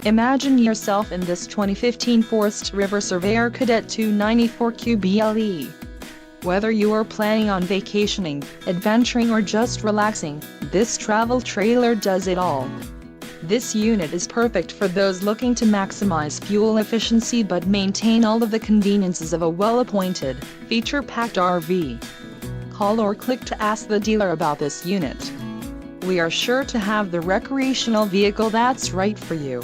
Imagine yourself in this 2015 Forest River Surveyor Cadet 294QBLE. Whether you are planning on vacationing, adventuring or just relaxing, this travel trailer does it all. This unit is perfect for those looking to maximize fuel efficiency but maintain all of the conveniences of a well-appointed, feature-packed RV. Call or click to ask the dealer about this unit. We are sure to have the recreational vehicle that's right for you.